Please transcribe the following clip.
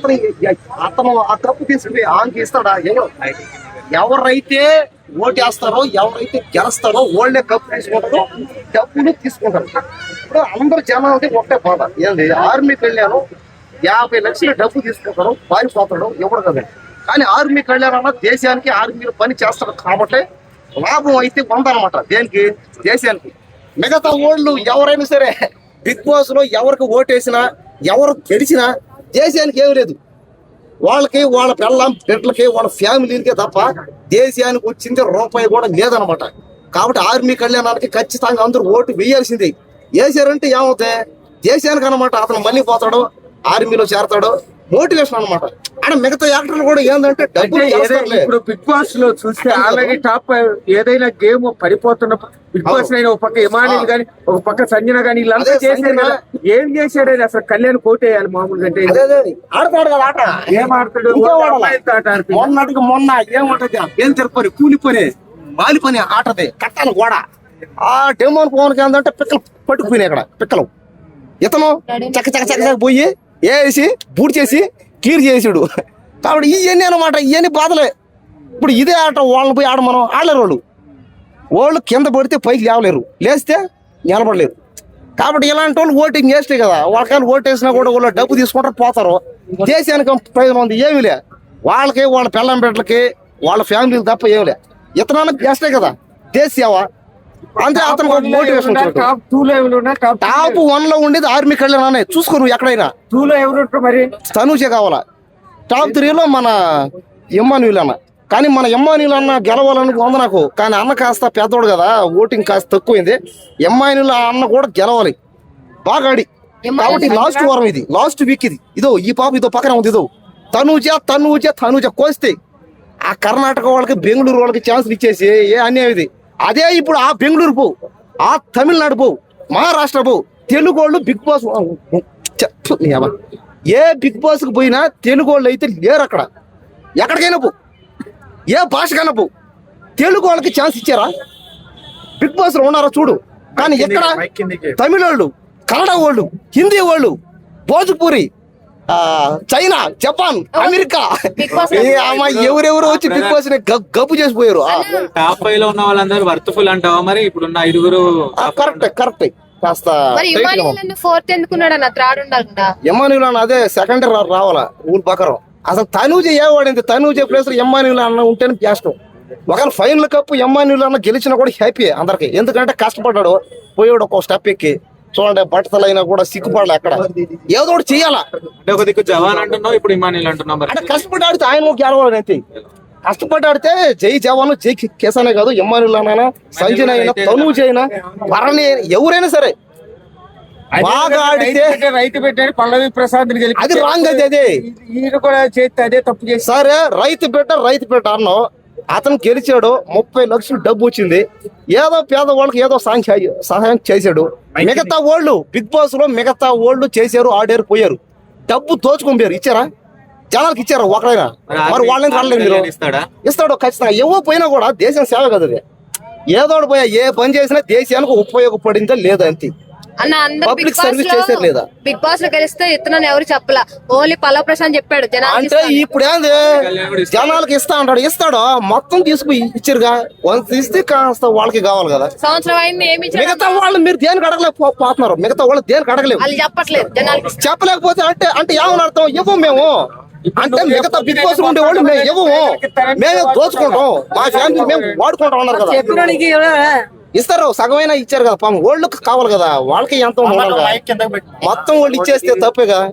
అతను అతను ఆ కప్పు తీసుకుని ఆమెకి ఇస్తాడా? ఎవరైతే ఓటేస్తారో ఎవరైతే గెలుస్తారో వాళ్ళే కప్పు తీసుకుంటారో డబ్బులు తీసుకుంటారు. ఇప్పుడు అందరు జనాలది ఒకటే బాధ ఏంది, ఆర్మీకి వెళ్ళాను 50 లక్షల డబ్బు తీసుకుంటారు, పారిపోతాడు ఎవరు కదండి. కానీ ఆర్మీకి వెళ్ళారన్నా దేశానికి ఆర్మీలో పని చేస్తారు కాబట్టి లాభం అయితే పొందనమాట. దేనికి? దేశానికి. మిగతా ఓళ్ళు ఎవరైనా సరే బిగ్ బాస్ లో ఎవరికి ఓటేసినా ఎవరు గెలిచినా దేశానికి ఏమి లేదు. వాళ్ళకి వాళ్ళ పిల్లల బిడ్డలకి వాళ్ళ ఫ్యామిలీలకే తప్ప దేశానికి వచ్చింది రూపాయి కూడా లేదనమాట. కాబట్టి ఆర్మీ కళ్యాణానికి ఖచ్చితంగా అందరూ ఓటు వేయాల్సిందే. వేసారంటే ఏమవుతాయి దేశానికి అనమాట. అతను మళ్ళీ పోతాడు, ఆర్మీలో చేరతాడు, మోటివేషన్ అనమాట. అంటే మిగతా యాక్టర్లు కూడా ఏంటంటే ఇప్పుడు బిగ్ బాస్ లో చూస్తే ఆల్రెడీ టాప్ ఏదైనా గేమ్ పడిపోతున్నప్పుడు బిగ్ బాస్ అయినా ఒక పక్క ఇమానిల్ గాని ఒక పక్క సంజన గాని వీళ్ళంతా చేశారు. ఏం చేశాడు అసలు? కళ్యాణ్ కోటేయాలి మామూలుగా అంటే ఆడతాడు కదా ఆట. ఏం ఆడతాడు? మొన్నటికి మొన్న ఏముంటది ఏం తిరుపతి కూలి పని మాలి పని ఆటది కట్టాలి గోడ. ఆ డెమోన్ పవన్కి ఏంటంటే పిక్కలు పట్టుకుపోయినాయి అక్కడ పిక్కలు. ఇతను చక్క చక్క చక్క పోయి వేసి బూట్ చేసి క్లియర్ చేసాడు. కాబట్టి ఇవన్నీ అనమాట, ఇవన్నీ బాధలే. ఇప్పుడు ఇదే ఆట వాళ్ళని పోయి ఆడమనం ఆడలేరు. వాళ్ళు కింద పడితే పైకి లేవలేరు, లేస్తే నిలబడలేరు. కాబట్టి ఇలాంటి వాళ్ళు ఓటింగ్ వేస్తే కదా, వాళ్ళకి ఓటేసినా కూడా వాళ్ళు డబ్బు తీసుకుంటారు పోతారు. దేశానికి ప్రయోజనం ఉంది ఏమీ లే. వాళ్ళకి వాళ్ళ పిల్లం బిడ్డలకి వాళ్ళ ఫ్యామిలీకి తప్ప ఏమి లే. ఇతనానికి వేస్తే కదా దేశ సేవ. అంతే అతను మోటివేషన్. టాప్ 1 లో ఉండేది ఆర్మీ కళ్యాణ్ చూసుకో నువ్వు ఎక్కడైనా. 2 లో ఎవరు మరి? తనూజే కావాలా. టాప్ 3 లో మన ఎమ్మాన్యుల్ అన్న. కానీ మన ఎమ్మాన్యుల్ అన్న గెలవాలని ఉంది నాకు. కానీ అన్న కాస్త పెద్దోడు కదా, ఓటింగ్ కాస్త తక్కువైంది. ఎమ్మాన్యుల్ అన్న కూడా గెలవాలి బాగా ఆడి. కాబట్టి లాస్ట్ వారం ఇది, లాస్ట్ వీక్ ఇది. ఇదో ఈ పాప ఇదో పక్కన ఉంది. ఇదో తనూజ కోస్తే ఆ కర్ణాటక వాళ్ళకి బెంగళూరు వాళ్ళకి ఛాన్సులు ఇచ్చేసి ఏ అన్యాయం ఇది. అదే ఇప్పుడు ఆ బెంగళూరు పో, ఆ తమిళనాడు పో, మహారాష్ట్ర పో, తెలుగు వాళ్ళు బిగ్ బాస్ ఏ బిగ్ బాస్ కు పోయినా తెలుగు వాళ్ళు అయితే లేరు అక్కడ. ఎక్కడికైనా పో, ఏ భాషకైనా పో, తెలుగు వాళ్ళకి ఛాన్స్ ఇచ్చారా? బిగ్ బాస్ లో ఉన్నారా చూడు. కానీ ఎక్కడ తమిళ వాళ్ళు, కన్నడ వాళ్ళు, హిందీ వాళ్ళు, భోజ్పూరి, చైనా, జపాన్, అమెరికా ఎవరెవరు వచ్చి బిగ్ బాస్ గబ్బు చేసిపోయారు. టాప్ 5 లో ఉన్న వాళ్ళందరూ వర్త్ఫుల్ అంటావా మరి? ఇప్పుడున్న 5 కరెక్ట్. కాస్త ఎమ్మాన్యుల్ అన్న అదే సెకండ్ రావాలా రూల్ ప్రకారం. అసలు తనూజ ఏవాడింది, తనూజ ప్లేస్ ఎమ్మాన్యుల్ అన్న ఉంటేనే చేస్తాం. ఒకవేళ ఫైనల్ కప్ ఎమ్మాన్యుల్ అన్న గెలిచినా కూడా హ్యాపీ అందరికి. ఎందుకంటే కష్టపడ్డాడు, పోయాడు ఒక స్టెప్ ఎక్కి. చూడండి బట్టతలైనా కూడా సిగ్గుపడాలి. అక్కడ ఏదో ఒకటి చెయ్యాలా. ఒక దిక్కు జవాన్ అంటున్నావు, ఇప్పుడు ఇమానిల్ అంటున్నావు. అంటే కష్టపడి ఆడితే ఆయన గెలవాలని కష్టపడి ఆడితే జై జవాన్ జై కేసానే కాదు, ఎమ్మాన్యుల్ అన్న, సంజన అయినా, తనూజ అయినా, భరణి ఎవరైనా సరే బాగా ఆడితే రైతు పెట్టాడు పల్లవి ప్రసాద్ అది రాంగ్. అదే కూడా చేస్తే అదే తప్పు చేసి సరే రైతు బిడ్డ అన్నావు. అతను గెలిచాడు, 30 లక్షలు డబ్బు వచ్చింది. ఏదో పేదవాళ్ళకి ఏదో సహాయం చేశాడు. మిగతా వాళ్ళు బిగ్ బాస్ లో మిగతా వాళ్ళు చేశారు, ఆడారు, పోయారు, డబ్బు దోచుకొని ఇచ్చారా? జనాలకు ఇచ్చారా ఒకరైనా? మరి వాళ్ళని రాలేదు. మీరు ఇస్తాడు ఖచ్చితంగా. ఎవరు పోయినా కూడా దేశం సేవ కదా. ఏదో పోయా ఏ పని చేసినా దేశానికి ఉపయోగపడిందా లేదా అంతే. పబ్లిక్ సర్వీస్ చేశారు లేదా? బిగ్ బాస్ లో గెలిస్తే ఇతను ఎవరు చెప్పలా, ఓన్లీ పల్లవ ప్రశాంత్ చెప్పాడు. అంటే ఇప్పుడు ఏంది జనాలకి ఇస్తాడు మొత్తం తీసుకుని ఇచ్చారుగా. ఇస్తే కాస్త వాళ్ళకి కావాలి కదా. సంవత్సరం అయింది ఏమి మిగతా వాళ్ళు మీరు దేనికి అడగలేకపోతున్నారు. మిగతా వాళ్ళు దేనికి అడగలేవు, వాళ్ళు చెప్పట్లేదు జనాలకి. చెప్పలేకపోతే అంటే ఏమని అర్థం? ఇవ్వము మేము అంటే మిగతా బిగ్ బాస్ ఉండే వాళ్ళు మేము ఇవ్వము, మేమే దోచుకుంటాం, మా ఫ్యామిలీ మేము వాడుకుంటాం అన్నారు కదా. ఇస్తారు, సగమైనా ఇచ్చారు కదా. పాము వాళ్ళు కావాలి కదా, వాళ్ళకి ఎంత ఉండాలి కదా. మొత్తం వాళ్ళు ఇచ్చేస్తే తప్పే కదా.